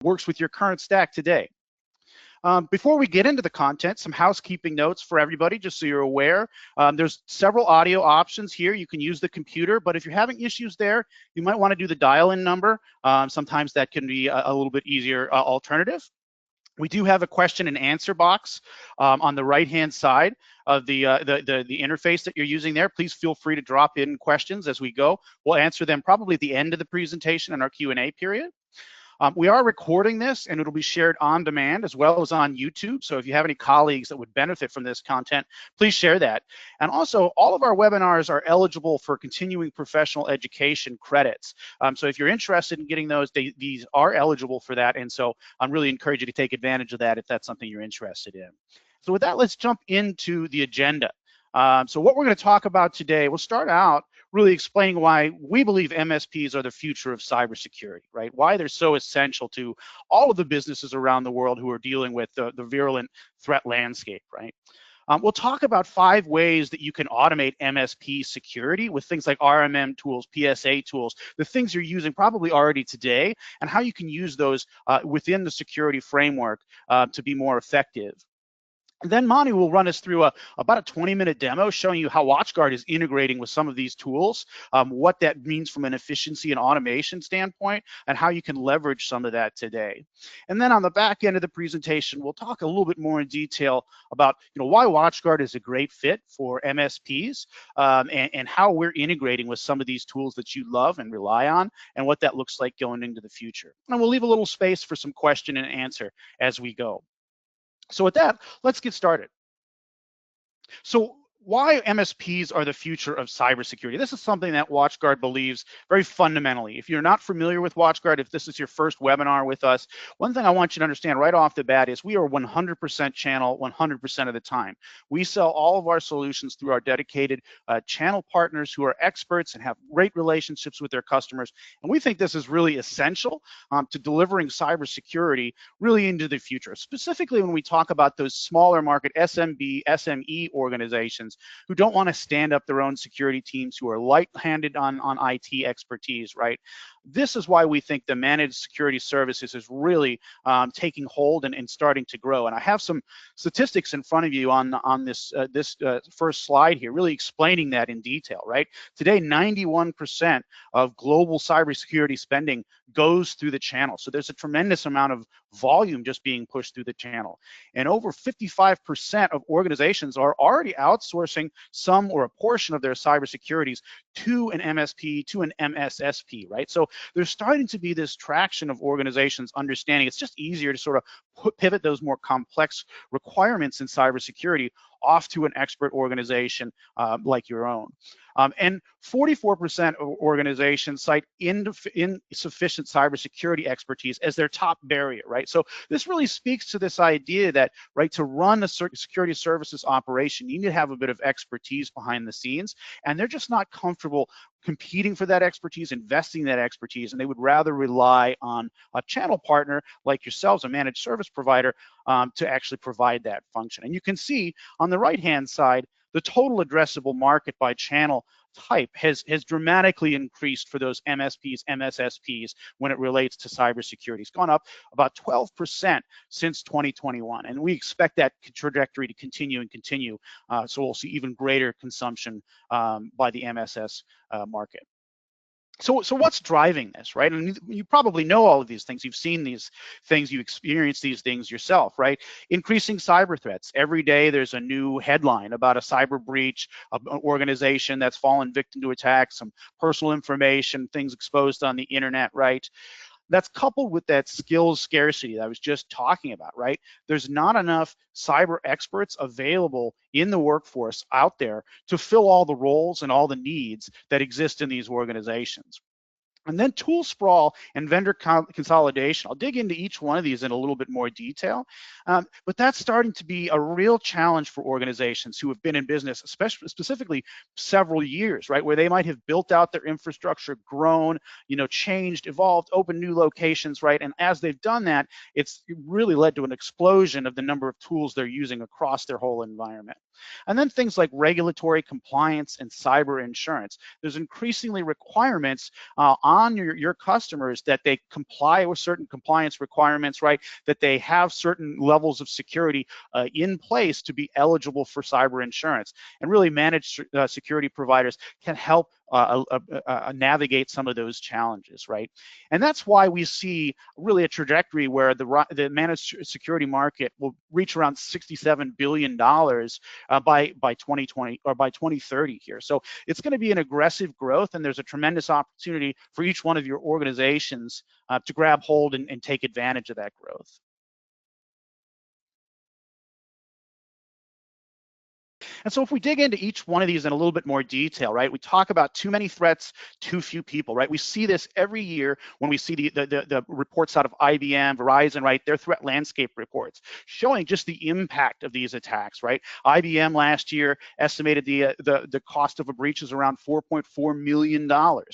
works with your current stack today. Before we get into the content, some housekeeping notes for everybody, just so you're aware. There's several audio options here. You can use the computer, but if you're having issues there, you might want to do the dial-in number. Sometimes that can be a little bit easier alternative. We do have a question and answer box on the right-hand side of the interface that you're using there. Please feel free to drop in questions as we go. We'll answer them probably at the end of the presentation in our Q&A period. We are recording this, and it'll be shared on demand as well as on YouTube. So if you have any colleagues that would benefit from this content, please share that. And also, all of our webinars are eligible for continuing professional education credits. So if you're interested in getting those, these are eligible for that. And so I'm really encourage you to take advantage of that if that's something you're interested in. So with that, let's jump into the agenda. So what we're going to talk about today, we'll start out really explaining why we believe MSPs are the future of cybersecurity, right? Why they're so essential to all of the businesses around the world who are dealing with the virulent threat landscape, right? We'll talk about 5 ways that you can automate MSP security with things like RMM tools, PSA tools, the things you're using probably already today, and how you can use those within the security framework to be more effective. And then Mani will run us through about a 20-minute demo showing you how WatchGuard is integrating with some of these tools, what that means from an efficiency and automation standpoint, and how you can leverage some of that today. And then on the back end of the presentation, we'll talk a little bit more in detail about why WatchGuard is a great fit for MSPs and how we're integrating with some of these tools that you love and rely on, and what that looks like going into the future. And we'll leave a little space for some question and answer as we go. So with that, let's get started. So why MSPs are the future of cybersecurity? This is something that WatchGuard believes very fundamentally. If you're not familiar with WatchGuard, if this is your first webinar with us, one thing I want you to understand right off the bat is we are 100% channel 100% of the time. We sell all of our solutions through our dedicated channel partners who are experts and have great relationships with their customers. And we think this is really essential to delivering cybersecurity really into the future, specifically when we talk about those smaller market SMB, SME organizations who don't want to stand up their own security teams, who are light-handed on IT expertise, right? This is why we think the managed security services is really taking hold and starting to grow. And I have some statistics in front of you on this first slide here, really explaining that in detail, right? Today, 91% of global cybersecurity spending goes through the channel. So there's a tremendous amount of volume just being pushed through the channel. And over 55% of organizations are already outsourcing some or a portion of their cybersecurities to an MSP, to an MSSP, right? So there's starting to be this traction of organizations understanding it's just easier to sort of pivot those more complex requirements in cybersecurity off to an expert organization like your own. And 44% of organizations cite insufficient cybersecurity expertise as their top barrier, right? So this really speaks to this idea that, right, to run a security services operation, you need to have a bit of expertise behind the scenes, and they're just not comfortable competing for that expertise, investing that expertise, and they would rather rely on a channel partner like yourselves, a managed service provider, to actually provide that function. And you can see on the right-hand side, the total addressable market by channel type has dramatically increased for those MSPs, MSSPs when it relates to cybersecurity. It's gone up about 12% since 2021, and we expect that trajectory to continue and continue. So we'll see even greater consumption by the MSS market. So what's driving this, right? And you probably know all of these things. You've seen these things, you experience these things yourself, right? Increasing cyber threats. Every day there's a new headline about a cyber breach, an organization that's fallen victim to attacks, some personal information, things exposed on the internet, right? That's coupled with that skills scarcity that I was just talking about, right? There's not enough cyber experts available in the workforce out there to fill all the roles and all the needs that exist in these organizations. And then tool sprawl and vendor consolidation. I'll dig into each one of these in a little bit more detail, but that's starting to be a real challenge for organizations who have been in business, specifically several years, right? Where they might have built out their infrastructure, grown, changed, evolved, opened new locations, right? And as they've done that, it's really led to an explosion of the number of tools they're using across their whole environment. And then things like regulatory compliance and cyber insurance. There's increasingly requirements on your customers that they comply with certain compliance requirements, right? That they have certain levels of security in place to be eligible for cyber insurance. And really managed security providers can help navigate some of those challenges, right? And that's why we see really a trajectory where the managed security market will reach around $67 billion by 2020 or by 2030 here. So it's going to be an aggressive growth, and there's a tremendous opportunity for each one of your organizations to grab hold and take advantage of that growth. And so if we dig into each one of these in a little bit more detail, right, we talk about too many threats, too few people, right? We see this every year when we see the reports out of IBM, Verizon, right, their threat landscape reports showing just the impact of these attacks, right? IBM last year estimated the cost of a breach is around $4.4 million,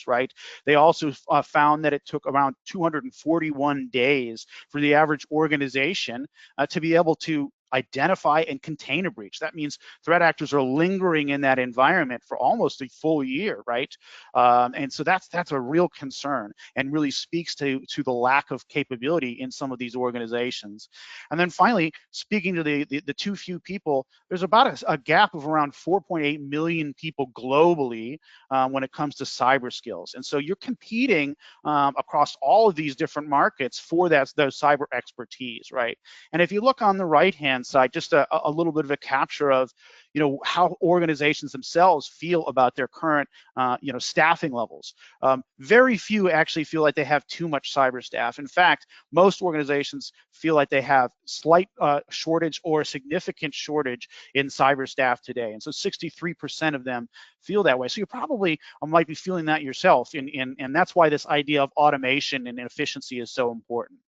right? They also found that it took around 241 days for the average organization to be able to identify and contain a breach. That means threat actors are lingering in that environment for almost a full year, right? And so that's a real concern and really speaks to the lack of capability in some of these organizations. And then finally, speaking to the too few people, there's about a gap of around 4.8 million people globally when it comes to cyber skills. And so you're competing across all of these different markets for those cyber expertise, right? And if you look on the right-hand side, just a little bit of a capture of, how organizations themselves feel about their current, staffing levels. Very few actually feel like they have too much cyber staff. In fact, most organizations feel like they have slight shortage or significant shortage in cyber staff today. And so 63% of them feel that way. So you probably might be feeling that yourself. And that's why this idea of automation and efficiency is so important.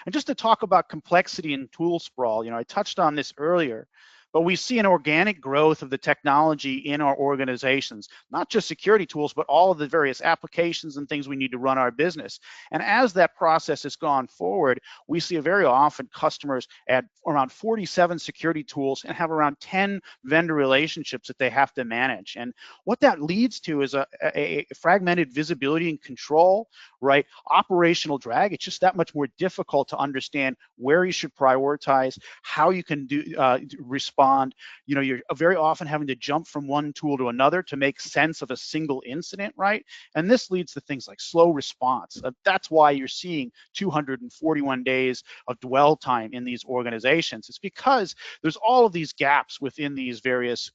And just to talk about complexity and tool sprawl, I touched on this earlier, but we see an organic growth of the technology in our organizations, not just security tools, but all of the various applications and things we need to run our business. And as that process has gone forward, we see very often customers add around 47 security tools and have around 10 vendor relationships that they have to manage. And what that leads to is a fragmented visibility and control, right? Operational drag. It's just that much more difficult to understand where you should prioritize, how you can respond. You're very often having to jump from one tool to another to make sense of a single incident, right? And this leads to things like slow response. That's why you're seeing 241 days of dwell time in these organizations. It's because there's all of these gaps within these various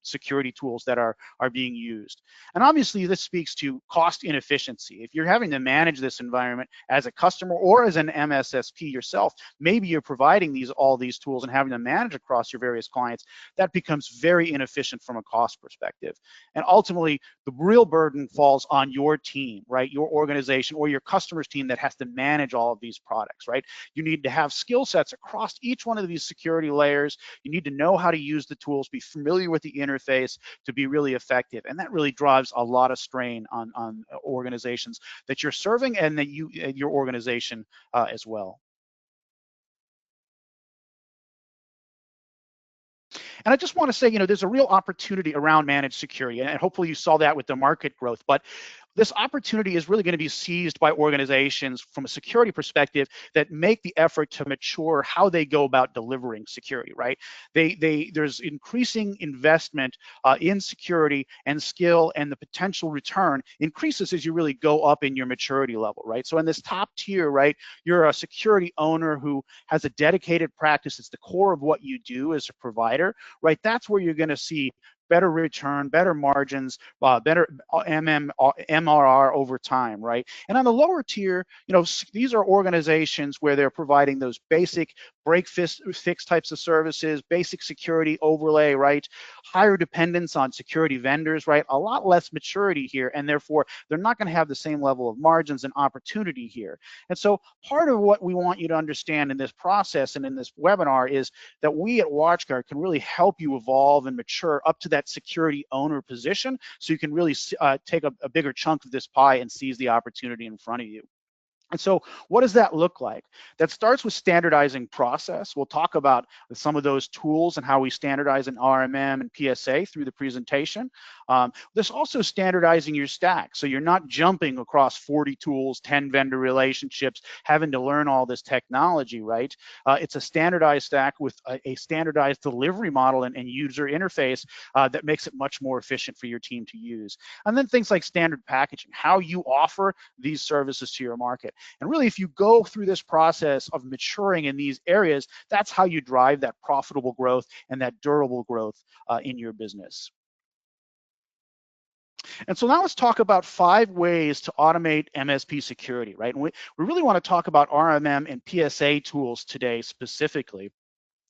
security tools that are being used. And obviously this speaks to cost inefficiency. If you're having to manage this environment as a customer or as an MSSP yourself, maybe you're providing all these tools and having to manage across your various clients, that becomes very inefficient from a cost perspective. And ultimately, the real burden falls on your team, right? Your organization or your customer's team that has to manage all of these products, right? You need to have skill sets across each one of these security layers. You need to know how to use the tools, be familiar with the interface to be really effective. And that really drives a lot of strain on organizations that you're serving and that your organization as well. And I just want to say, there's a real opportunity around managed security, and hopefully you saw that with the market growth. But this opportunity is really going to be seized by organizations from a security perspective that make the effort to mature how they go about delivering security, right? There's increasing investment in security and skill, and the potential return increases as you really go up in your maturity level, right? So in this top tier, right, you're a security owner who has a dedicated practice. It's the core of what you do as a provider, right? That's where you're going to see better return, better margins, better MRR over time, right? And on the lower tier, these are organizations where they're providing those basic break fix types of services, basic security overlay, right? Higher dependence on security vendors, right? A lot less maturity here, and therefore they're not going to have the same level of margins and opportunity here. And so part of what we want you to understand in this process and in this webinar is that we at WatchGuard can really help you evolve and mature up to that security owner position, so you can really take a bigger chunk of this pie and seize the opportunity in front of you. And so what does that look like? That starts with standardizing process. We'll talk about some of those tools and how we standardize in RMM and PSA through the presentation. There's also standardizing your stack. So you're not jumping across 40 tools, 10 vendor relationships, having to learn all this technology, right? It's a standardized stack with a standardized delivery model and user interface that makes it much more efficient for your team to use. And then things like standard packaging, how you offer these services to your market. And really, if you go through this process of maturing in these areas, that's how you drive that profitable growth and that durable growth in your business. And so now let's talk about 5 ways to automate MSP security, right? And we really want to talk about RMM and PSA tools today specifically.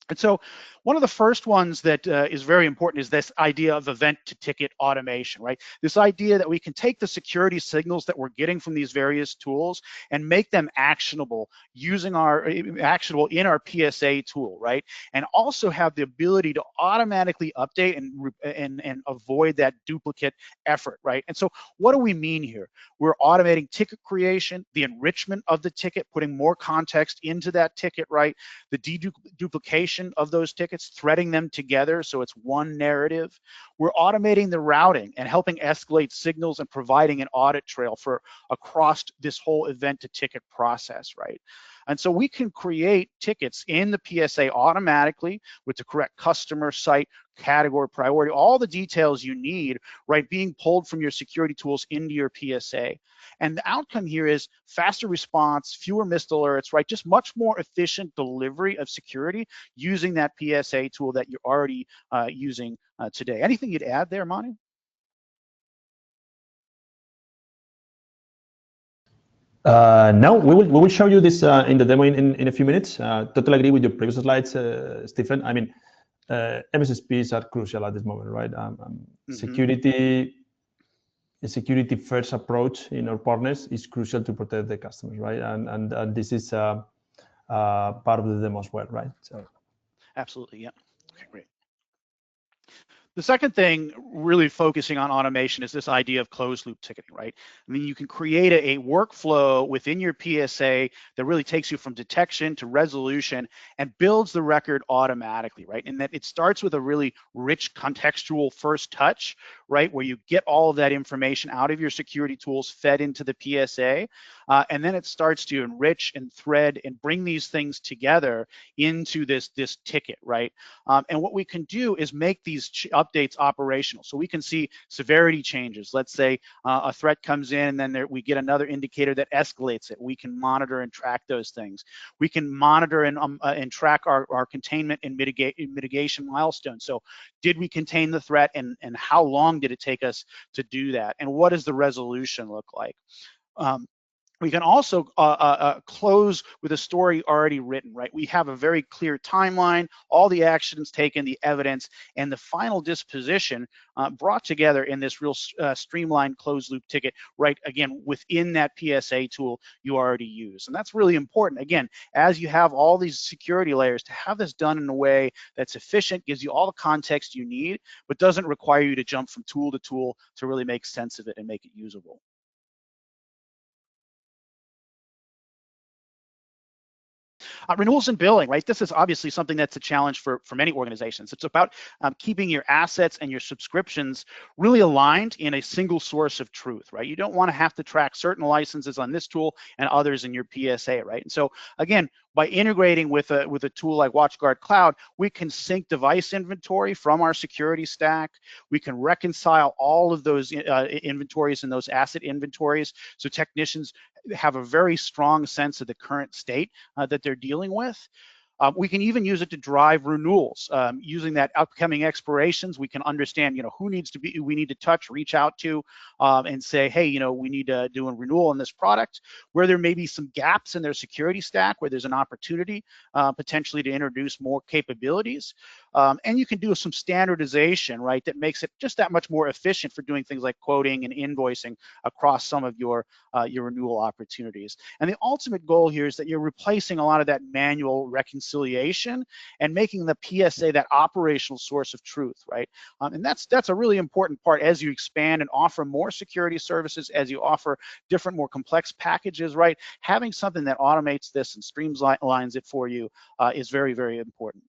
And so one of the first ones that is very important is this idea of event-to-ticket automation, right? This idea that we can take the security signals that we're getting from these various tools and make them actionable in our PSA tool, right? And also have the ability to automatically update and avoid that duplicate effort, right? And so what do we mean here? We're automating ticket creation, the enrichment of the ticket, putting more context into that ticket, right? The deduplication of those tickets, threading them together so it's one narrative. We're automating the routing and helping escalate signals and providing an audit trail for across this whole event to ticket process, right? And so we can create tickets in the PSA automatically with the correct customer, site, category, priority, all the details you need, right, being pulled from your security tools into your PSA. And the outcome here is faster response, fewer missed alerts, right, just much more efficient delivery of security using that PSA tool that you're already using today. Anything you'd add there, Manu? No, we will show you this in the demo in a few minutes. Totally agree with your previous slides, Stephen. I mean, MSPs are crucial at this moment, right? Security, a security first approach in our partners is crucial to protect the customers, right? And this is part of the demo as well, right? So, absolutely, yeah. Okay, great. The second thing, really focusing on automation, is this idea of closed loop ticketing, right? I mean, you can create a workflow within your PSA that really takes you from detection to resolution and builds the record automatically, right? And that it starts with a really rich contextual first touch, right? Where you get all of that information out of your security tools fed into the PSA, and then it starts to enrich and thread and bring these things together into this ticket, right? And what we can do is make these updates operational. So we can see severity changes. Let's say a threat comes in and then we get another indicator that escalates it. We can monitor and track those things. We can monitor and track our containment and mitigation milestones. So did we contain the threat, and how long did it take us to do that? And what does the resolution look like? We can also close with a story already written, right? We have a very clear timeline, all the actions taken, the evidence, and the final disposition brought together in this real streamlined closed loop ticket, right? Again, within that PSA tool you already use. And that's really important. Again, as you have all these security layers, to have this done in a way that's efficient, gives you all the context you need, but doesn't require you to jump from tool to tool to really make sense of it and make it usable. Renewals and billing, right? This is obviously something that's a challenge for many organizations. It's about keeping your assets and your subscriptions really aligned in a single source of truth, right? You don't want to have to track certain licenses on this tool and others in your PSA, right? And so again, by integrating with a tool like WatchGuard Cloud, we can sync device inventory from our security stack. We can reconcile all of those inventories and those asset inventories so technicians have a very strong sense of the current state that they're dealing with. We can even use it to drive renewals. Using that upcoming expirations, we can understand, who we need to touch, reach out to, and say, hey, we need to do a renewal on this product. Where there may be some gaps in their security stack, where there's an opportunity potentially to introduce more capabilities. and you can do some standardization, right, that makes it just that much more efficient for doing things like quoting and invoicing across some of your renewal opportunities. And the ultimate goal here is that you're replacing a lot of that manual reconciliation and making the PSA that operational source of truth, right? And that's a really important part as you expand and offer more security services, as you offer different, more complex packages, right? Having something that automates this and streamlines it for you is very, very important.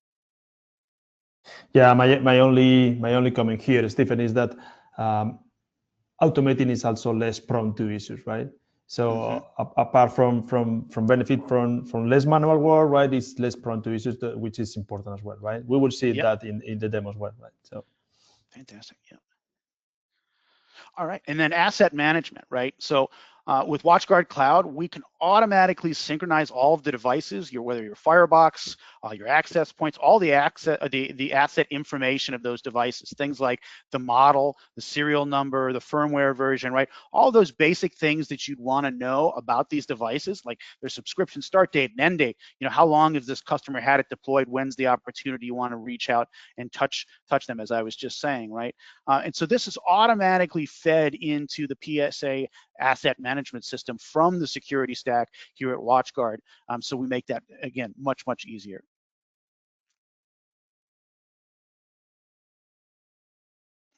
Yeah, my only comment here, Stephen, is that automating is also less prone to issues, right? So apart from benefit from less manual work, right, it's less prone to issues, which is important as well, right? We will see that in the demo as well, right? So fantastic. Yeah. All right, and then asset management, right? So with WatchGuard Cloud, we can automatically synchronize all of the devices, whether your firebox, your access points, all the asset information of those devices, things like the model, the serial number, the firmware version, right? All those basic things that you'd want to know about these devices, like their subscription start date and end date. You know, how long has this customer had it deployed? When's the opportunity you want to reach out and touch them, as I was just saying, right? And so this is automatically fed into the PSA asset management system from the security stack here at WatchGuard. So we make that, again, much, much easier.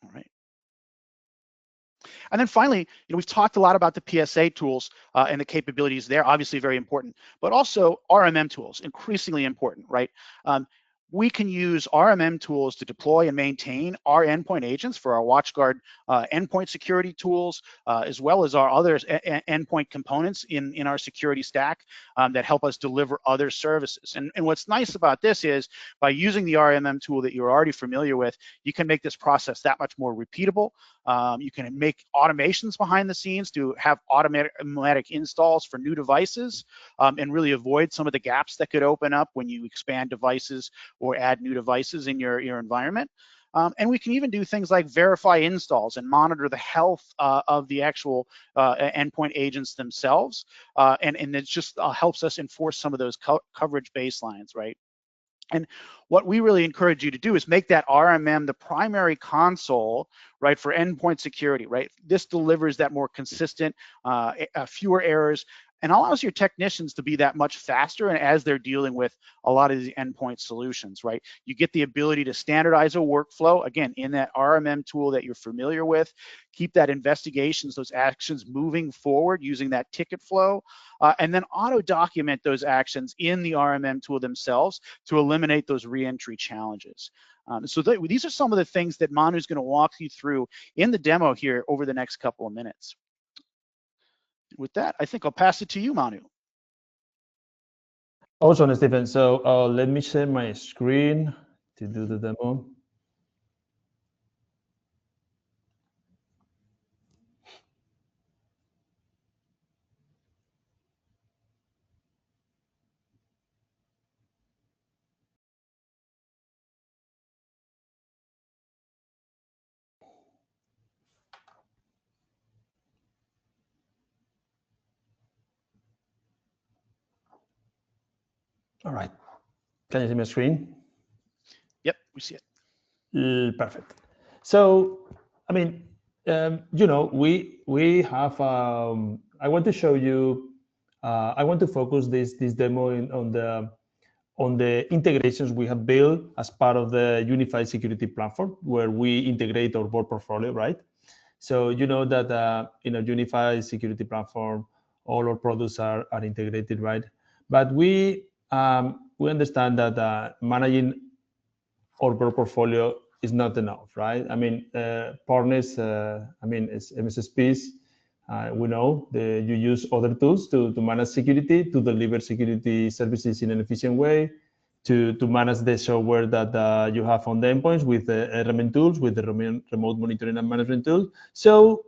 All right. And then finally, you know, we've talked a lot about the PSA tools and the capabilities there, obviously very important, but also RMM tools, increasingly important, right? We can use RMM tools to deploy and maintain our endpoint agents for our WatchGuard endpoint security tools, as well as our other endpoint components in our security stack that help us deliver other services. And what's nice about this is by using the RMM tool that you're already familiar with, you can make this process that much more repeatable. You can make automations behind the scenes to have automatic installs for new devices and really avoid some of the gaps that could open up when you expand devices or add new devices in your environment. And we can even do things like verify installs and monitor the health of the actual endpoint agents themselves. And it just helps us enforce some of those coverage baselines, right? And what we really encourage you to do is make that RMM the primary console, right, for endpoint security, right? This delivers that more consistent, fewer errors, and allows your technicians to be that much faster and as they're dealing with a lot of the endpoint solutions, right? You get the ability to standardize a workflow, again, in that RMM tool that you're familiar with, keep that investigations, those actions moving forward using that ticket flow, and then auto-document those actions in the RMM tool themselves to eliminate those re-entry challenges. So these are some of the things that Manu's going to walk you through in the demo here over the next couple of minutes. With that, I think I'll pass it to you, Manu. Awesome, Stephen. So let me share my screen to do the demo. All right. Can you see my screen? Yep, we see it. Perfect. So, I mean, you know, we have. I want to show you. I want to focus this demo on the integrations we have built as part of the unified security platform, where we integrate our board portfolio, right? So you know that in a unified security platform, all our products are integrated, right? But we understand that managing our board portfolio is not enough, right? I mean, partners, I mean, it's MSPs. We know that you use other tools to manage security, to deliver security services in an efficient way, to manage the software that you have on the endpoints with the RMM tools, with the remote monitoring and management tools. So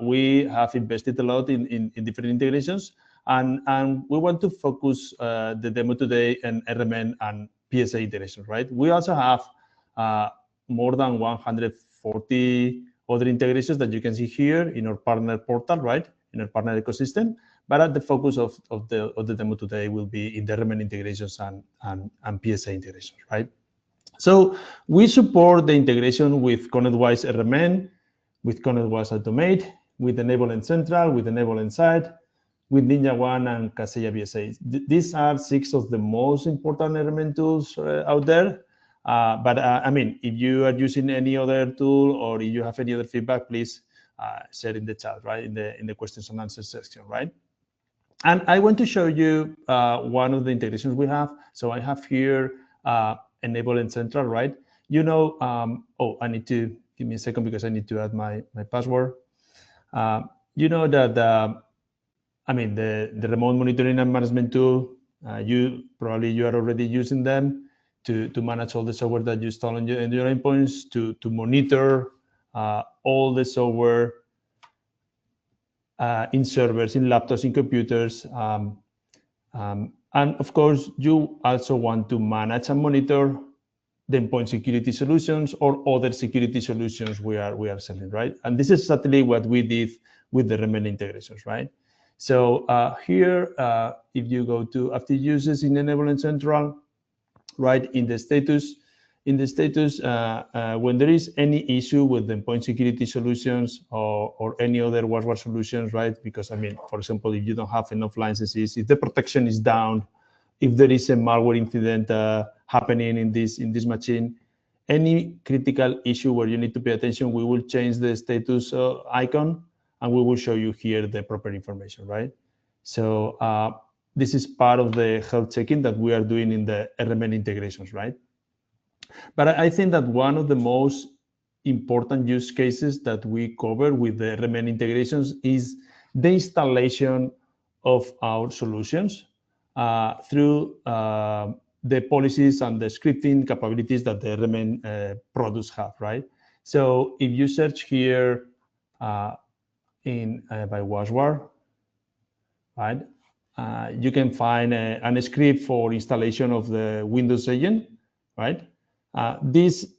we have invested a lot in different integrations, and we want to focus the demo today on RMM and PSA integrations, right? We also have more than 140 other integrations that you can see here in our partner portal, right? In our partner ecosystem. But the focus of the demo today will be in the RMM integrations and PSA integrations, right? So we support the integration with ConnectWise RMN, with ConnectWise Automate, with Enable and Central, with Enable Inside, with NinjaOne and Kaseya BSA. These are 6 of the most important RMN tools out there. But I mean, if you are using any other tool or if you have any other feedback, please share in the chat, right? In the questions and answers section, right? And I want to show you one of the integrations we have. So I have here Enable and Central, right? You know, oh, I need to give me a second because I need to add my password. You know that I mean, the remote monitoring and management tool, you are already using them to manage all the software that you install in your endpoints, to monitor all the software in servers, in laptops, in computers. And of course, you also want to manage and monitor the endpoint security solutions or other security solutions we are selling, right? And this is exactly what we did with the remaining integrations, right? So here, if you go to active users in Enable and Central, right, in the status, when there is any issue with the endpoint security solutions or any other WatchGuard solutions, right? Because I mean, for example, if you don't have enough licenses, if the protection is down, if there is a malware incident happening in this machine, any critical issue where you need to pay attention, we will change the status icon and we will show you here the proper information, right? So this is part of the health checking that we are doing in the RMN integrations, right? But I think that one of the most important use cases that we cover with the RMN integrations is the installation of our solutions through the policies and the scripting capabilities that the RMN products have, right? So if you search here by WatchGuard, right, you can find a script for installation of the Windows agent, right? These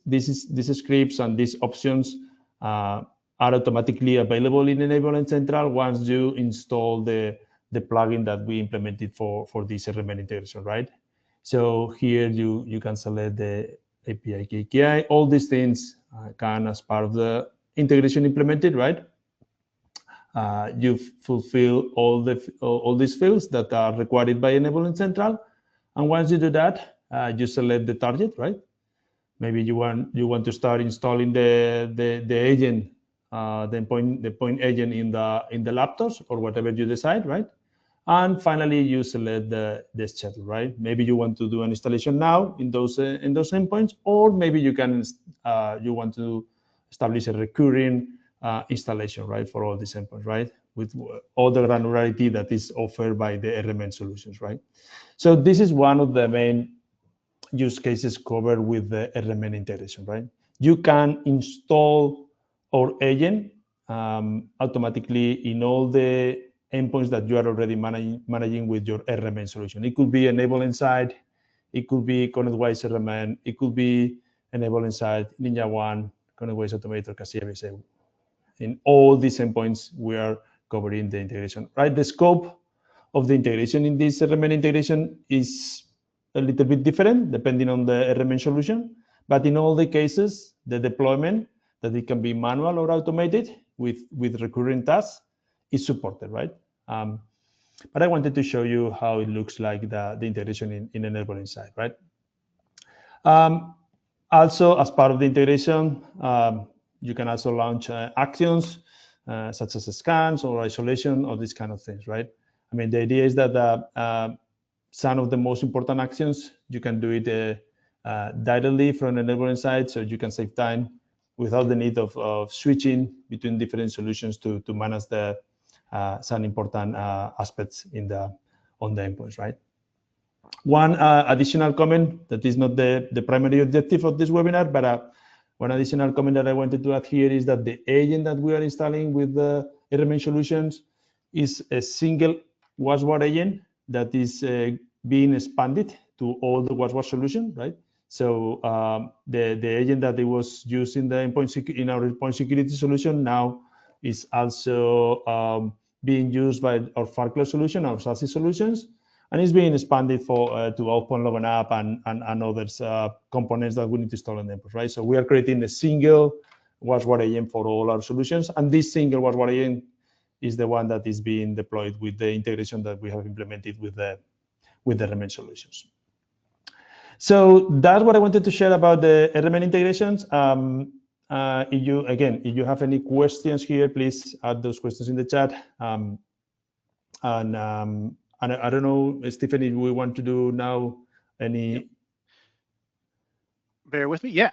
scripts and these options are automatically available in Enable and Central once you install the plugin that we implemented for this RMN integration, right? So here you can select the API KPI. All these things can, as part of the integration implemented, right? You fulfill all these fields that are required by Enable and Central, and once you do that, you select the target, right? Maybe you want to start installing the agent, the point agent in the laptops or whatever you decide, right? And finally, you select the schedule, right? Maybe you want to do an installation now in those endpoints, or maybe you want to establish a recurring installation, right, for all these endpoints, right, with all the granularity that is offered by the RMN solutions, right? So this is one of the main use cases covered with the RMN integration, right? You can install our agent automatically in all the endpoints that you are already managing with your RMN solution. It could be Enable Inside, it could be ConnectWise RMN, it could be Enable Inside, NinjaOne, ConnectWise Automate, or Kaseya BSA. In all these endpoints, we are covering the integration, right? The scope of the integration in this RMN integration is a little bit different depending on the RMN solution, but in all the cases, the deployment, that it can be manual or automated with recurring tasks, is supported, right? But I wanted to show you how it looks like the integration in Enable Inside, right? Also, as part of the integration, you can also launch actions such as scans or isolation or these kind of things, right? I mean, the idea is that some of the most important actions, you can do it directly from Enable Inside, so you can save time without the need of switching between different solutions to manage some important aspects on the endpoints, right? One additional comment that is not the primary objective of this webinar, but one additional comment that I wanted to add here is that the agent that we are installing with the RMN solutions is a single WatchGuard agent that is being expanded to all the WatchGuard solution, right? So the agent that it was used in our endpoint security solution now is also being used by our FarCloud solution, our SASE solutions, and it's being expanded for to Open Logon App and others components that we need to install on the endpoint, right? So we are creating a single WatchGuard agent for all our solutions, and this single WatchGuard agent is the one that is being deployed with the integration that we have implemented with the RMN solutions. So that's what I wanted to share about the RMN integrations. If you have any questions here, please add those questions in the chat. And I don't know, Stephen, if we want to do now any. Yep. Bear with me. Yeah.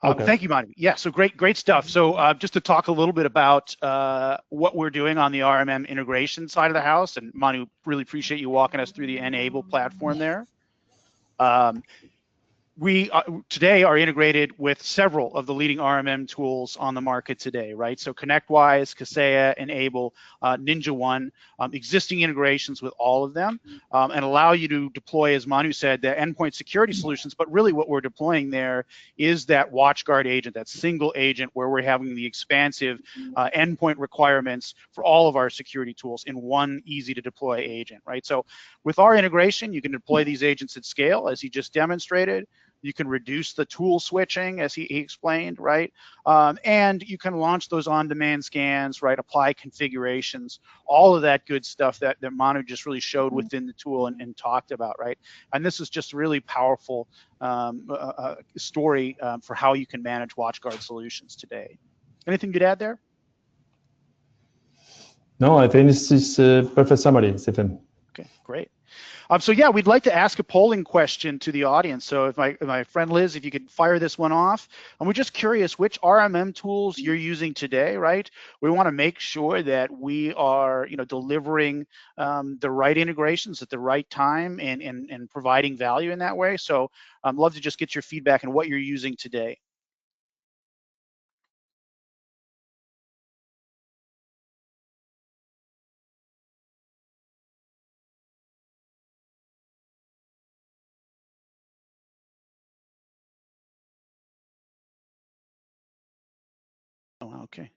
Okay. Thank you, Manu. Yeah, so great stuff. So just to talk a little bit about what we're doing on the RMM integration side of the house, and Manu, really appreciate you walking us through the Enable platform there. We today are integrated with several of the leading RMM tools on the market today, right? So ConnectWise, Kaseya, Enable, NinjaOne, existing integrations with all of them, and allow you to deploy, as Manu said, the endpoint security solutions. But really what we're deploying there is that WatchGuard agent, that single agent where we're having the expansive endpoint requirements for all of our security tools in one easy to deploy agent, right? So with our integration, you can deploy these agents at scale, as he just demonstrated. You can reduce the tool switching, as he explained, right? And you can launch those on-demand scans, right? Apply configurations, all of that good stuff that Manu just really showed within the tool and talked about, right? And this is just a really powerful story for how you can manage WatchGuard solutions today. Anything you'd add there? No, I think this is a perfect summary, Stephen. Okay, great. So yeah, we'd like to ask a polling question to the audience. So if my friend Liz, if you could fire this one off, and we're just curious which RMM tools you're using today, right? We want to make sure that we are, delivering the right integrations at the right time and providing value in that way. So I'd love to just get your feedback on what you're using today. Okay.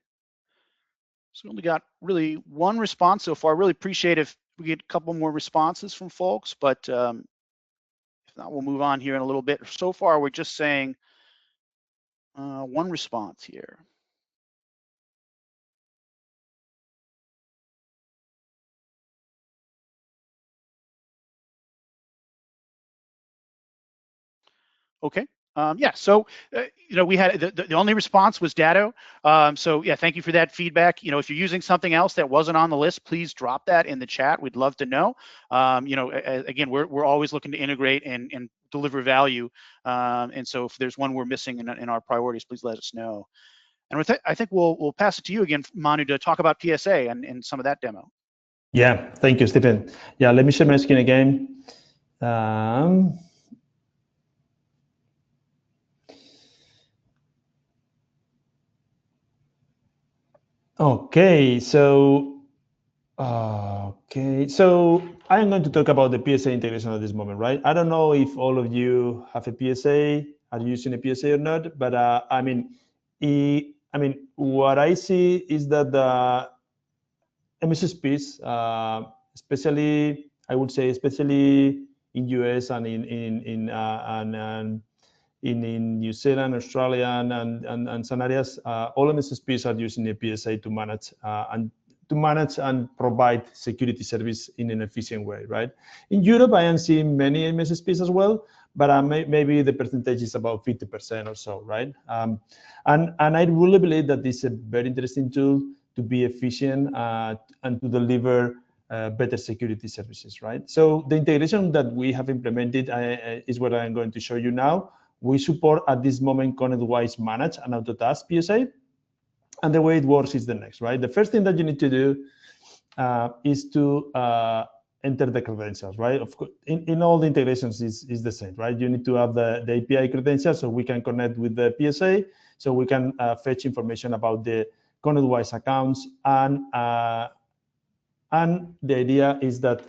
So we only got really one response so far. Really appreciate if we get a couple more responses from folks, but if not, we'll move on here in a little bit. So far, we're just saying one response here. Okay. Yeah, so we had the only response was Datto. So yeah, thank you for that feedback. If you're using something else that wasn't on the list, please drop that in the chat. We'd love to know. Again, we're always looking to integrate and deliver value. And so if there's one we're missing in our priorities, please let us know. And with that, I think we'll pass it to you again, Manu, to talk about PSA and some of that demo. Yeah, thank you, Stephen. Yeah, let me share my screen again. Okay, so I am going to talk about the PSA integration at this moment, right? I don't know if all of you have a PSA, are using a PSA or not, but what I see is that the MSPs, especially in US and in New Zealand, Australia, and some areas, all MSPs are using a PSA to manage and provide security service in an efficient way, right? In Europe, I am seeing many MSPs as well, but maybe the percentage is about 50% or so, right? And I really believe that this is a very interesting tool to be efficient and to deliver better security services, right? So the integration that we have implemented is what I'm going to show you now. We support at this moment ConnectWise Manage and Autotask PSA. And the way it works is the next, right? The first thing that you need to do is to enter the credentials, right? Of course, in all the integrations is the same, right? You need to have the API credentials so we can connect with the PSA, so we can fetch information about the ConnectWise accounts. And the idea is that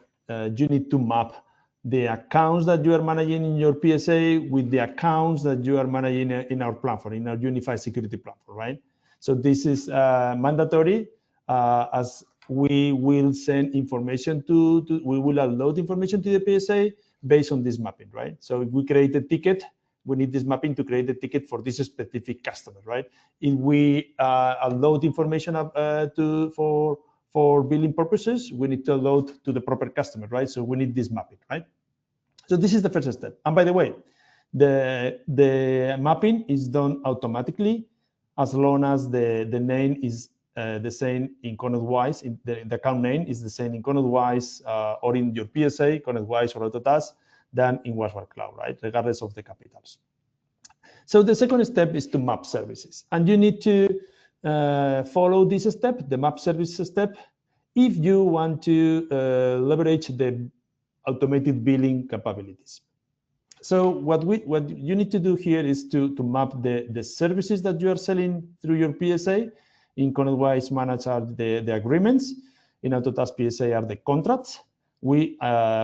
you need to map the accounts that you are managing in your PSA with the accounts that you are managing in our platform, in our unified security platform, right? So this is mandatory as we will send information we will upload information to the PSA based on this mapping, right? So if we create a ticket, we need this mapping to create a ticket for this specific customer, right? If we upload information for billing purposes, we need to load to the proper customer, right? So we need this mapping, right? So this is the first step. And by the way, the mapping is done automatically as long as the name is the same in ConnectWise. The account name is the same in ConnectWise or in your PSA, ConnectWise or Autotask, than in WatchGuard Cloud, right? Regardless of the capitals. So the second step is to map services. And you need to follow this step, the map service step, if you want to leverage the automated billing capabilities. So what you need to do here is to map the services that you are selling through your PSA. In ConnectWise Manage are the agreements. In Autotask PSA are the contracts. We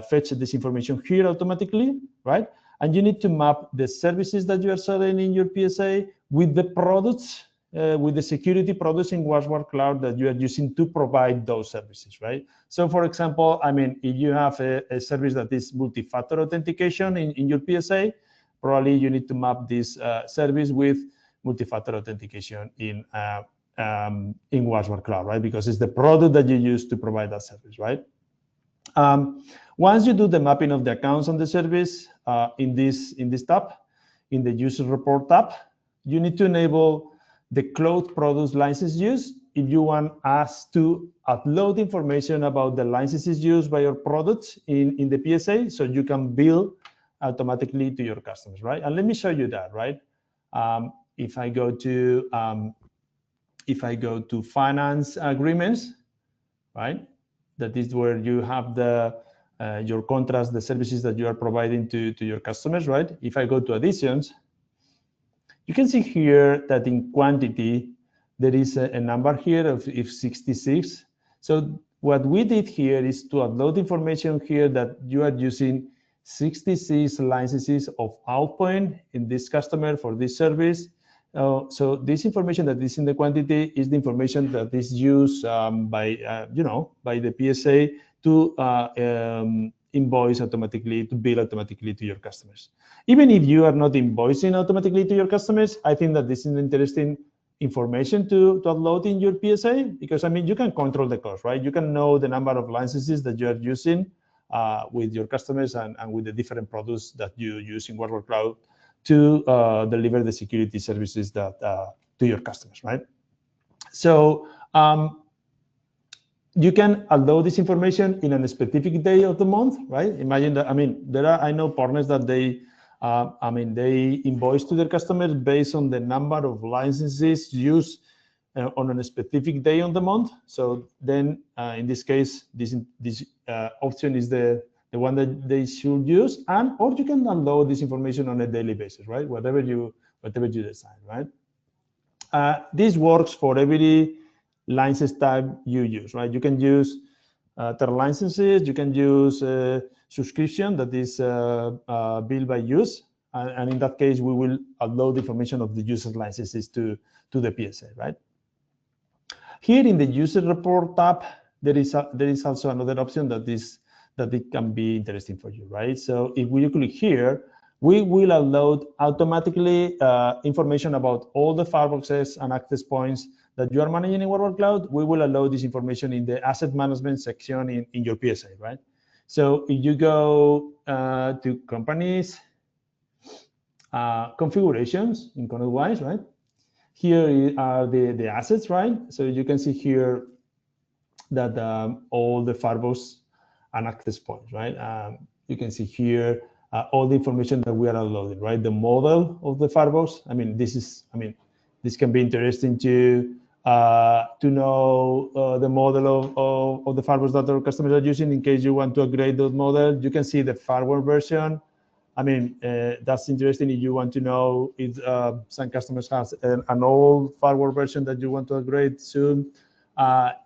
fetch this information here automatically, right? And you need to map the services that you are selling in your PSA with the products, with the security products in WatchGuard Cloud that you are using to provide those services, right? So for example, I mean, if you have a service that is multi-factor authentication in your PSA, probably you need to map this service with multi-factor authentication in WatchGuard Cloud, right? Because it's the product that you use to provide that service, right? Once you do the mapping of the accounts on the service in this tab, in the user report tab, you need to enable the cloud products license use if you want us to upload information about the licenses used by your products in the PSA, so you can bill automatically to your customers, right? And let me show you that, right? If I go to finance agreements, right? That is where you have your contracts, the services that you are providing to your customers, right? If I go to additions, you can see here that in quantity, there is a number here of 66. So what we did here is to upload information here that you are using 66 licenses of Outpoint in this customer for this service. So this information that is in the quantity is the information that is used by the PSA to invoice automatically, to bill automatically to your customers. Even if you are not invoicing automatically to your customers, I think that this is interesting information to upload in your PSA, because I mean, you can control the cost, right? You can know the number of licenses that you are using with your customers and with the different products that you use in WatchGuard Cloud to deliver the security services that to your customers, right? So you can upload this information in a specific day of the month, right? Imagine that, I mean, I know partners that they invoice to their customers based on the number of licenses used on a specific day on the month. So then in this case, this option is the one that they should use, or you can download this information on a daily basis, right? Whatever you decide, right? This works for every license type you use, right? You can use term licenses, you can use subscription that is billed by use, and in that case, we will upload information of the user licenses to the PSA, right? Here in the user report tab, there is also another option that it can be interesting for you, right? So if we click here, we will upload automatically information about all the fireboxes and access points that you are managing in WatchGuard Cloud. We will allow this information in the asset management section in your PSA, right? So if you go to companies, configurations in ConnectWise, right? Here are the assets, right? So you can see here that all the firebox and access points, right? You can see here all the information that we are uploading, right? The model of the firebox. I mean, this can be interesting to know the model of the firebox that our customers are using in case you want to upgrade those models. You can see the firewall version. I mean, that's interesting if you want to know if some customers have an old firewall version that you want to upgrade soon.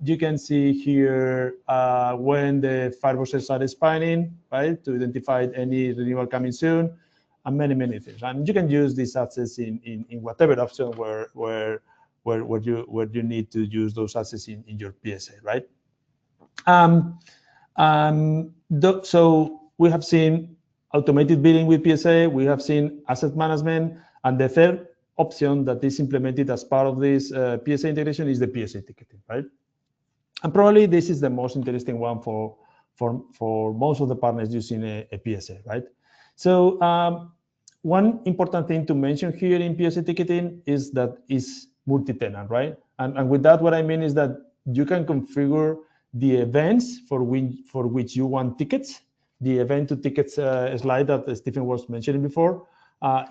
You can see here when the firewalls are expiring, right, to identify any renewal coming soon, and many things. And you can use these access in whatever option where you need to use those access in your PSA, right? So we have seen automated billing with PSA, we have seen asset management, and the third option that is implemented as part of this PSA integration is the PSA ticketing, right? And probably this is the most interesting one for most of the partners using a PSA, right? So one important thing to mention here in PSA ticketing is that it's multi-tenant, right? And with that, what I mean is that you can configure the events for which you want tickets, the event to tickets slide that Stephen was mentioning before,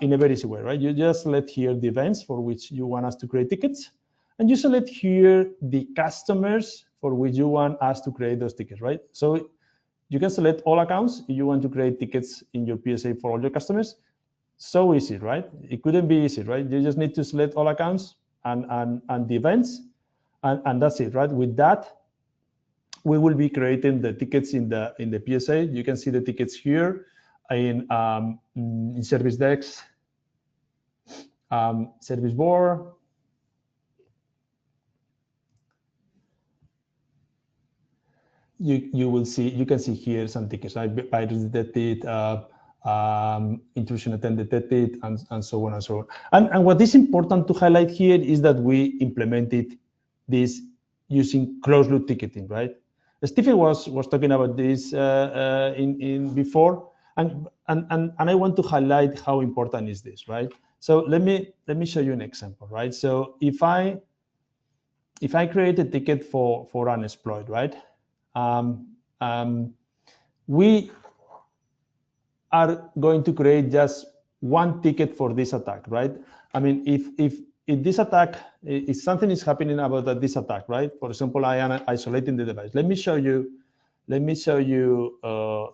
in a very easy way, right? You just select here the events for which you want us to create tickets, and you select here the customers for which you want us to create those tickets, right? So you can select all accounts if you want to create tickets in your PSA for all your customers. So easy, right? It couldn't be easy, right? You just need to select all accounts and the events, and that's it, right? With that, we will be creating the tickets in the PSA. You can see the tickets here in service decks, service board. You will see, you can see here some tickets, right? Virus detected, intrusion attempt detected, and so on and so on. And what is important to highlight here is that we implemented this using closed loop ticketing, right? Stephen was talking about this in before, and I want to highlight how important is this, right? So let me show you an example, right? So if I create a ticket for an exploit, right? We are going to create just one ticket for this attack, right? I mean, if this attack, if something is happening about this attack, right? For example, I am isolating the device. Let me show you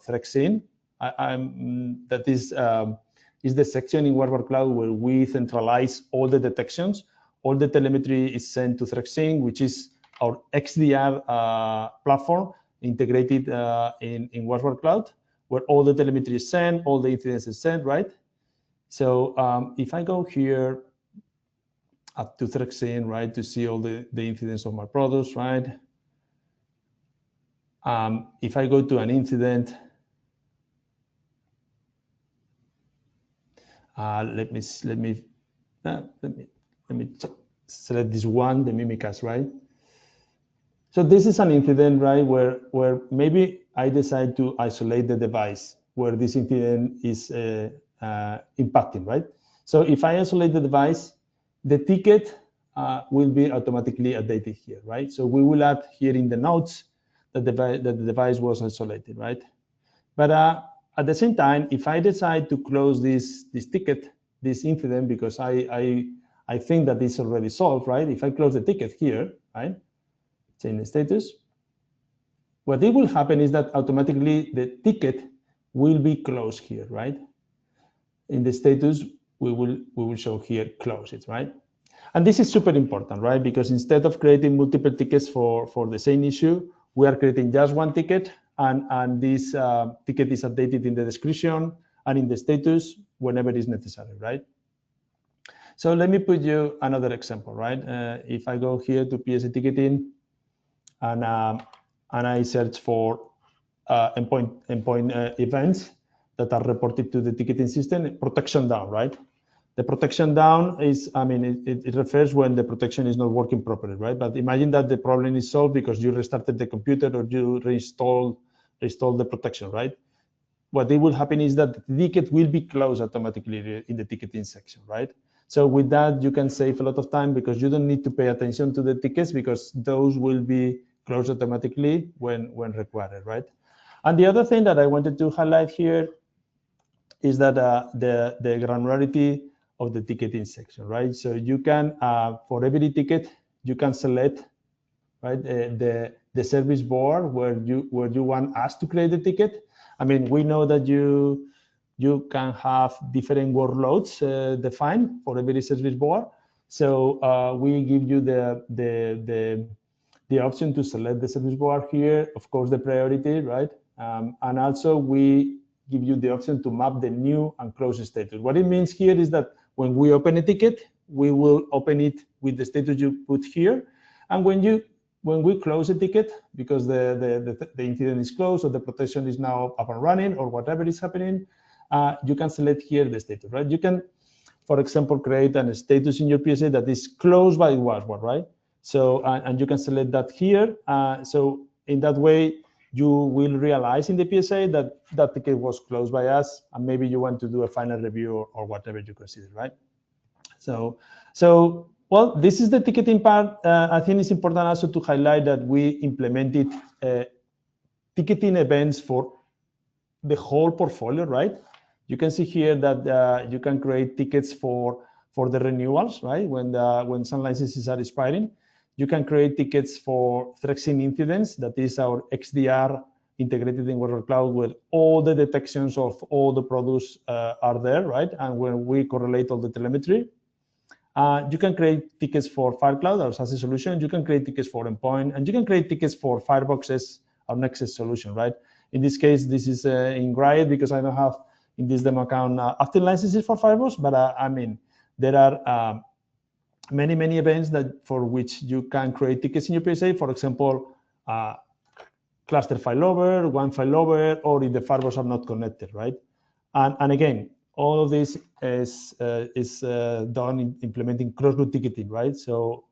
threat scene. That is the section in WatchGuard Cloud where we centralize all the detections. All the telemetry is sent to threat scene, which is our XDR platform integrated in WatchGuard Cloud, where all the telemetry is sent, all the incidents is sent, right? So if I go here up to threat scene, right, to see all the incidents of my products, right? If I go to an incident, let me select this one, the Mimikatz, right? So this is an incident, right, where maybe I decide to isolate the device where this incident is impacting, right? So if I isolate the device, the ticket will be automatically updated here, right? So we will add here in the notes that the device was isolated, right? But at the same time, if I decide to close this ticket, this incident, because I think that it's already solved, right? If I close the ticket here, right? Change the status. What it will happen is that automatically the ticket will be closed here, right? In the status, we will show here close it, right? And this is super important, right? Because instead of creating multiple tickets for the same issue, we are creating just one ticket, and this ticket is updated in the description and in the status whenever it is necessary, right? So let me put you another example, right? If I go here to PSA ticketing, and I search for endpoint events that are reported to the ticketing system, protection down, right? The protection down is, I mean, it refers when the protection is not working properly, right? But imagine that the problem is solved because you restarted the computer or you reinstalled the protection, right? What will happen is that the ticket will be closed automatically in the ticketing section, right? So with that, you can save a lot of time because you don't need to pay attention to the tickets because those will be closed automatically when required, right? And the other thing that I wanted to highlight here is that the granularity of the ticketing section, right? So you can, for every ticket, you can select, right, the service board where you want us to create the ticket. I mean, we know that you can have different workloads defined for every service board. So we give you the option to select the service board here, of course, the priority, right? And also we give you the option to map the new and closed status. What it means here is that when we open a ticket, we will open it with the status you put here. And when you when we close a ticket because the incident is closed or the protection is now up and running or whatever is happening, you can select here the status, right? You can, for example, create a status in your PSA that is closed by WatchGuard, right? So, and you can select that here. So in that way, you will realize in the PSA that that ticket was closed by us, and maybe you want to do a final review or whatever you consider, right? So well, this is the ticketing part. I think it's important also to highlight that we implemented ticketing events for the whole portfolio, right? You can see here that you can create tickets for the renewals, right? When some licenses are expiring, you can create tickets for threat-scene incidents. That is our XDR integrated in WatchGuard Cloud, where all the detections of all the products are there, right? And when we correlate all the telemetry, you can create tickets for FireCloud, our SASE solution. You can create tickets for endpoint, and you can create tickets for Fireboxes, our Nexus solution, right? In this case, this is in Riot because I don't have in this demo account active licenses for Firebox, but I mean, there are many events that for which you can create tickets in your PSA. For example, cluster failover, one failover, or if the firewalls are not connected, right? And again, all of this is done in implementing cross-route ticketing, right? So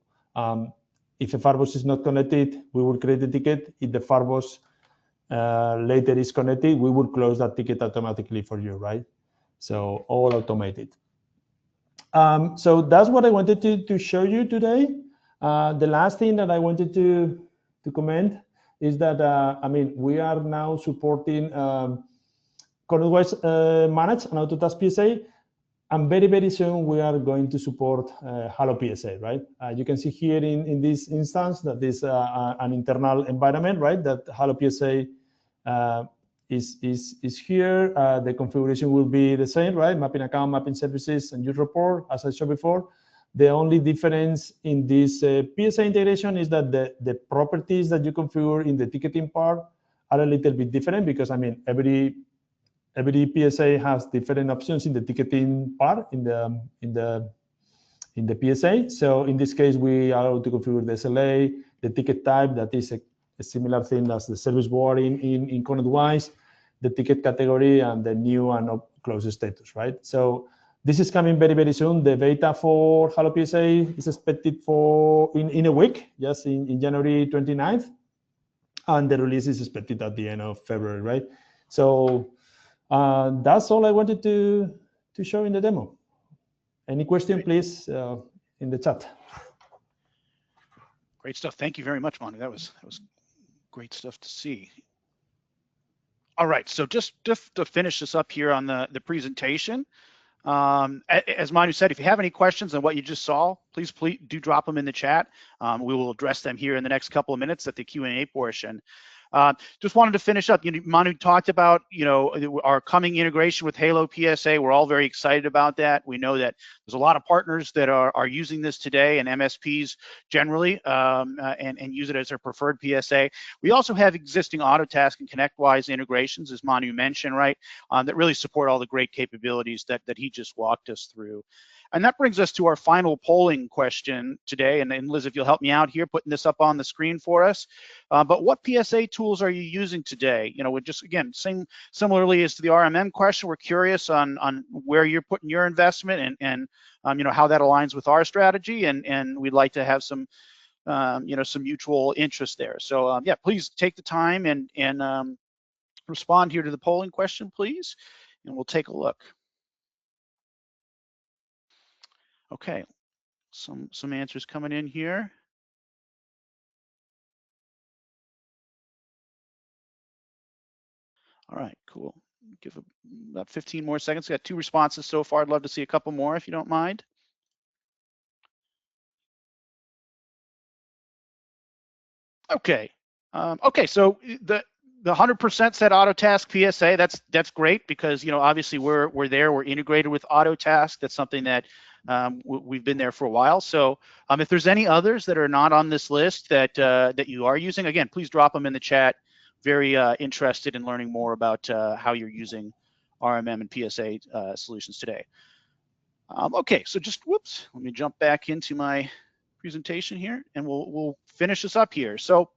if a firewall is not connected, we will create a ticket. If the firewall later is connected, we will close that ticket automatically for you, right? So all automated. So that's what I wanted to show you today. The last thing that I wanted to comment is that, I mean, we are now supporting ConnectWise Managed and Autotask PSA, and very soon we are going to support Halo PSA, right? You can see here in this instance that this an internal environment, right? That Halo PSA is here. The configuration will be the same, right? Mapping account, mapping services, and use report, as I showed before. The only difference in this PSA integration is that the properties that you configure in the ticketing part are a little bit different because, I mean, every PSA has different options in the ticketing part in the PSA. So in this case, we are able to configure the SLA, the ticket type, that is a similar thing as the service board in ConnectWise, the ticket category, and the new and closed status, right? So this is coming very soon. The beta for Halo PSA is expected in a week, just in January 29th. And the release is expected at the end of February, right? So that's all I wanted to show in the demo. Any question, please, in the chat. Great stuff. Thank you very much, Manu. That was great stuff to see. All right, so just to finish this up here on the presentation, as Manu said, if you have any questions on what you just saw, please do drop them in the chat. We will address them here in the next couple of minutes at the Q&A portion. Just wanted to finish up. Manu talked about, our coming integration with Halo PSA. We're all very excited about that. We know that there's a lot of partners that are using this today, and MSPs generally, and use it as their preferred PSA. We also have existing Autotask and ConnectWise integrations, as Manu mentioned, right, that really support all the great capabilities that he just walked us through. And that brings us to our final polling question today. And Liz, if you'll help me out here, putting this up on the screen for us. But what PSA tools are you using today? We're just, again, similarly as to the RMM question, we're curious on where you're putting your investment and how that aligns with our strategy. And we'd like to have some, some mutual interest there. So yeah, please take the time and respond here to the polling question, please. And we'll take a look. Okay, some answers coming in here. All right, cool. Give about 15 more seconds. Got 2 responses so far. I'd love to see a couple more if you don't mind. Okay. Okay, so the 100% said Autotask PSA. That's great because obviously we're there. We're integrated with Autotask. That's something that we've been there for a while. So if there's any others that are not on this list that you are using, again, please drop them in the chat. Very interested in learning more about how you're using RMM and PSA solutions today. Okay, so just let me jump back into my presentation here, and we'll finish this up here. So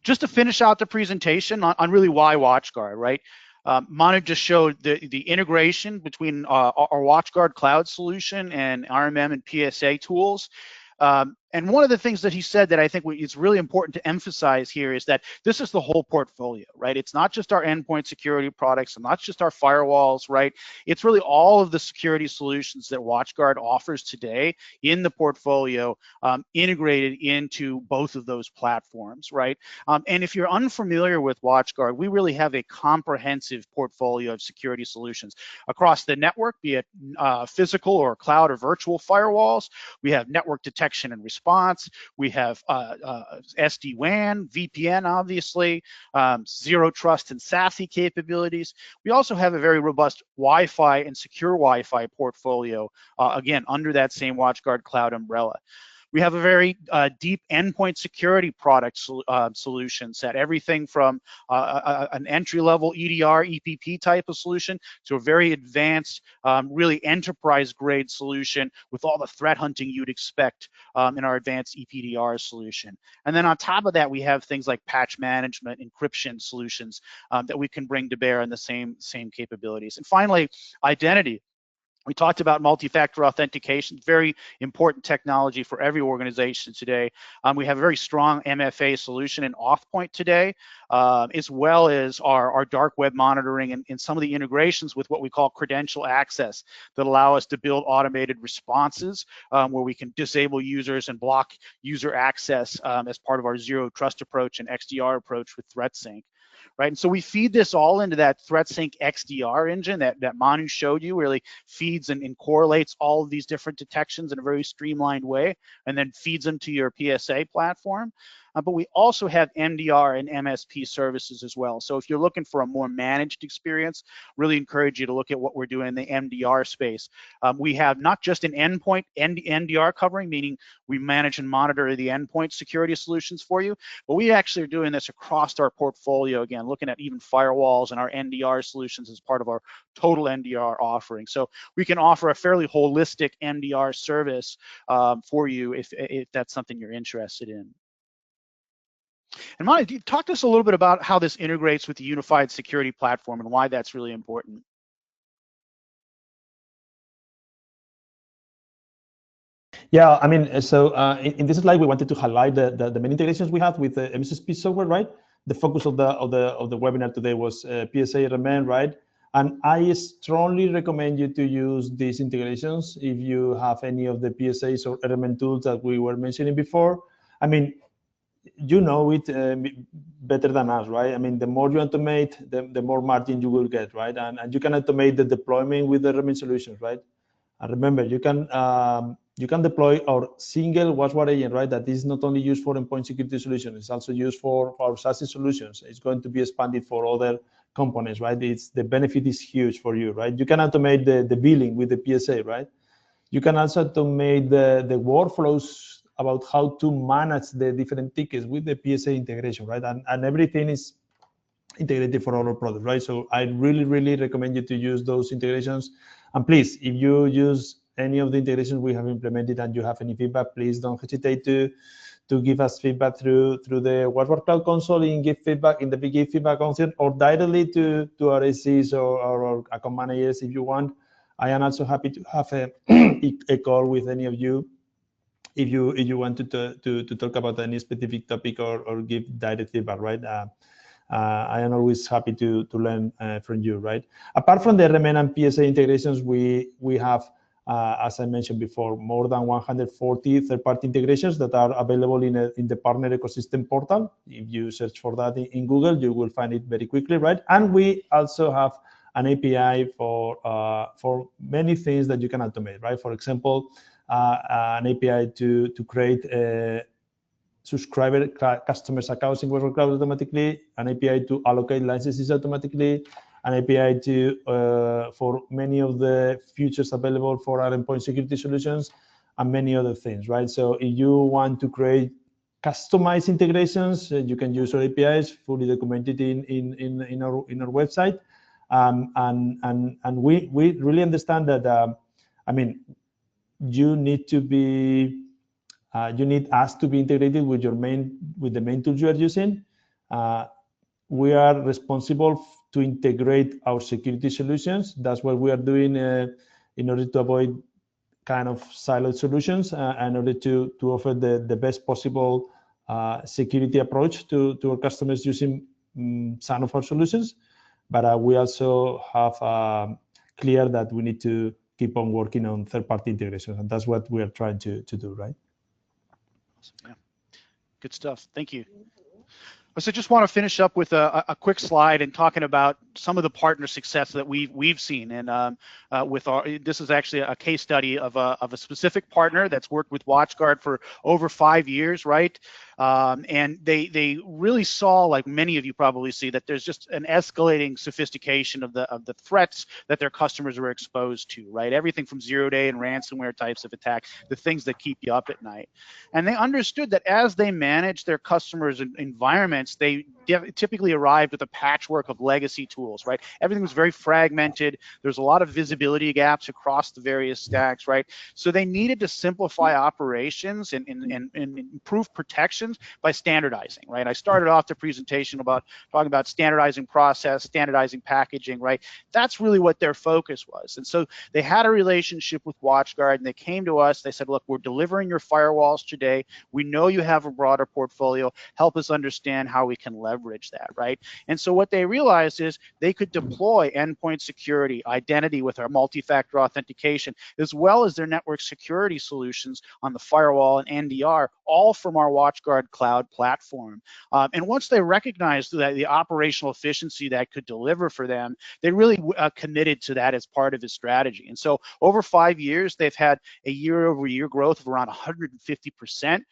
just to finish out the presentation on really why WatchGuard, right? Manu just showed the integration between our WatchGuard cloud solution and RMM and PSA tools. And one of the things that he said that I think it's really important to emphasize here is that this is the whole portfolio, right? It's not just our endpoint security products and not just our firewalls, right? It's really all of the security solutions that WatchGuard offers today in the portfolio, integrated into both of those platforms, right? And if you're unfamiliar with WatchGuard, we really have a comprehensive portfolio of security solutions across the network, be it physical or cloud or virtual firewalls. We have network detection and response. We have SD-WAN, VPN, obviously, zero trust and SASE capabilities. We also have a very robust Wi-Fi and secure Wi-Fi portfolio, again, under that same WatchGuard cloud umbrella. We have a very deep endpoint security product solution set, everything from an entry-level EDR, EPP type of solution to a very advanced, really enterprise-grade solution with all the threat hunting you'd expect in our advanced EPDR solution. And then on top of that, we have things like patch management, encryption solutions that we can bring to bear in the same capabilities. And finally, identity. We talked about multi-factor authentication, very important technology for every organization today. We have a very strong MFA solution in AuthPoint today, as well as our dark web monitoring and some of the integrations with what we call credential access that allow us to build automated responses where we can disable users and block user access as part of our zero trust approach and XDR approach with ThreatSync. Right, and so we feed this all into that ThreatSync XDR engine that Manu showed you, really feeds and correlates all of these different detections in a very streamlined way, and then feeds them to your PSA platform. But we also have MDR and MSP services as well. So if you're looking for a more managed experience, really encourage you to look at what we're doing in the MDR space. We have not just an endpoint MDR covering, meaning we manage and monitor the endpoint security solutions for you, but we actually are doing this across our portfolio, again, looking at even firewalls and our NDR solutions as part of our total NDR offering. So we can offer a fairly holistic MDR service for you if that's something you're interested in. And Manu, talk to us a little bit about how this integrates with the unified security platform and why that's really important. Yeah, I mean, so in this slide, we wanted to highlight the many integrations we have with the MSP software, right? The focus of the webinar today was PSA RMN, right? And I strongly recommend you to use these integrations if you have any of the PSAs or RMN tools that we were mentioning before. I mean, you know it better than us, right? I mean, the more you automate, the more margin you will get, right? And you can automate the deployment with the RMN solutions, right? And remember, you can deploy our single WatchGuard agent, right? That is not only used for endpoint security solutions, it's also used for our SASE solutions. It's going to be expanded for other components, right? The benefit is huge for you, right? You can automate the billing with the PSA, right? You can also automate the workflows about how to manage the different tickets with the PSA integration, right? And everything is integrated for our product, right? So I really, really recommend you to use those integrations. And please, if you use any of the integrations we have implemented and you have any feedback, please don't hesitate to give us feedback through the WatchGuard Cloud Console in Give Feedback, in the Give Feedback option, or directly to our ACs or account managers if you want. I am also happy to have a call with any of you if you want to talk about any specific topic or give direct feedback, right? I am always happy to learn from you, right? Apart from the RMN and PSA integrations, we have, as I mentioned before, more than 140 third-party integrations that are available in the partner ecosystem portal. If you search for that in Google, you will find it very quickly, right? And we also have an API for many things that you can automate, right? For example, an API to create subscriber customers accounts in WatchGuard Cloud automatically, an API to allocate licenses automatically, an API for many of the features available for our endpoint security solutions, and many other things, right? So if you want to create customized integrations, you can use our APIs fully documented in our website, and we really understand that. I mean, you need to be you need us to be integrated with the main tools you are using. We are responsible to integrate our security solutions. That's what we are doing in order to avoid kind of siloed solutions, in order to offer the best possible security approach to our customers using some of our solutions. But we also have clear that we need to keep on working on third-party integrations, and that's what we are trying to do, right? Awesome. Yeah, good stuff. Thank you. So just want to finish up with a quick slide and talking about some of the partner success that we've seen. And this is actually a case study of a specific partner that's worked with WatchGuard for over 5 years, right? And they really saw, like many of you probably see, that there's just an escalating sophistication of the threats that their customers were exposed to, right? Everything from zero-day and ransomware types of attack, the things that keep you up at night. And they understood that as they manage their customers' environments, they typically arrived with a patchwork of legacy tools, right? Everything was very fragmented. There's a lot of visibility gaps across the various stacks, right? So they needed to simplify operations and improve protections by standardizing, right? I started off the presentation talking about standardizing process, standardizing packaging, right? That's really what their focus was. And so they had a relationship with WatchGuard, and they came to us. They said, look, we're delivering your firewalls today. We know you have a broader portfolio. Help us understand how we can leverage that, right? And so what they realized is they could deploy endpoint security, identity with our multi-factor authentication, as well as their network security solutions on the firewall and NDR, all from our WatchGuard cloud platform. And once they recognized that the operational efficiency that could deliver for them, they really committed to that as part of his strategy. And so over 5 years, they've had a year-over-year growth of around 150%.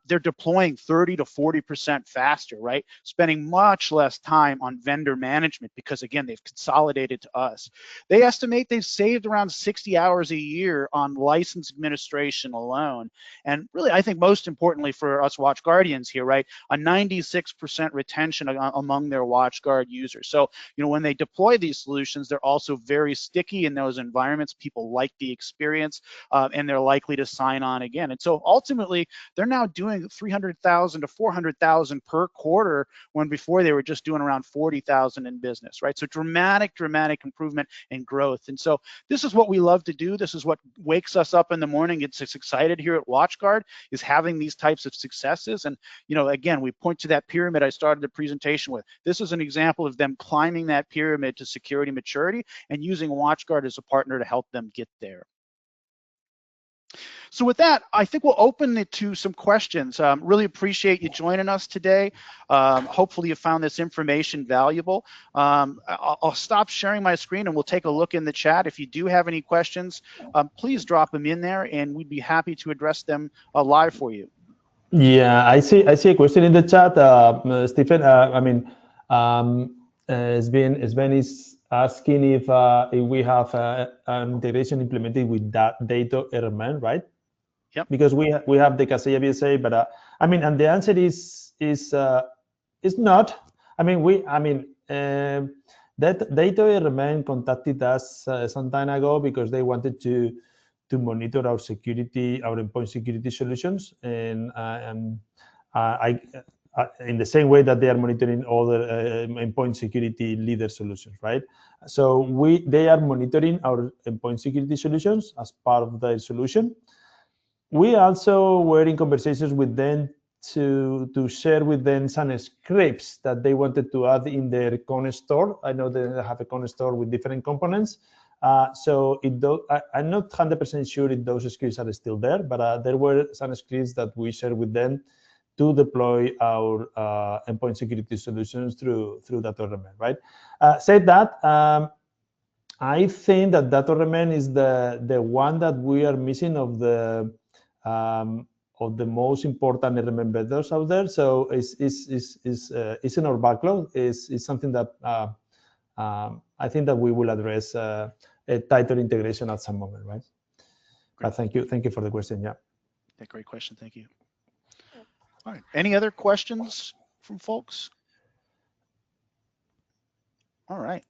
They're deploying 30 to 40% faster, right? Spending much less time on vendor management because, again, they've consolidated to us. They estimate they've saved around 60 hours a year on license administration alone. And really, I think most importantly for us WatchGuardians here, right, a 96% retention among their WatchGuard users. So, when they deploy these solutions, they're also very sticky in those environments. People like the experience, and they're likely to sign on again. And so ultimately, they're now doing 300,000 to 400,000 per quarter, when before they were just doing around 40,000 in business, right? So dramatic improvement and growth. And so this is what we love to do. This is what wakes us up in the morning, gets us excited here at WatchGuard, is having these types of successes. And again, we point to that pyramid I started the presentation with. This is an example of them climbing that pyramid to security maturity and using WatchGuard as a partner to help them get there. So with that, I think we'll open it to some questions. Really appreciate you joining us today. Hopefully you found this information valuable. I'll stop sharing my screen and we'll take a look in the chat. If you do have any questions, please drop them in there and we'd be happy to address them live for you. Yeah, I see a question in the chat, Stephen. Sven is asking if we have an integration implemented with that data element, right? Yep. Because we have the Casella BSA, but and the answer is not. That data element contacted us some time ago because they wanted to monitor our endpoint security solutions, and in the same way that they are monitoring other endpoint security leader solutions, right? So they are monitoring our endpoint security solutions as part of their solution. We also were in conversations with them to share with them some scripts that they wanted to add in their Connect store. I know they have a Connect store with different components. So I'm not 100% sure if those scripts are still there, but there were some scripts that we shared with them to deploy our endpoint security solutions through that element, right? Said that, I think that element is the one that we are missing of the most important element vendors out there. So it's in our backlog. It's something that I think that we will address a tighter integration at some moment, right? Thank you for the question. Yeah, great question. Thank you. All right. Any other questions from folks? All right.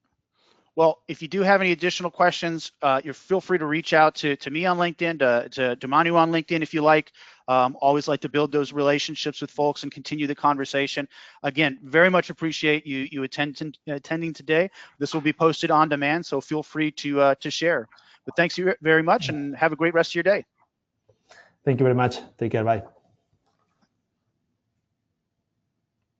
Well, if you do have any additional questions, you feel free to reach out to me on LinkedIn, to Manu on LinkedIn if you like. Always like to build those relationships with folks and continue the conversation. Again, very much appreciate you attending today. This will be posted on demand, so feel free to share. But thanks very much, and have a great rest of your day. Thank you very much. Take care. Bye.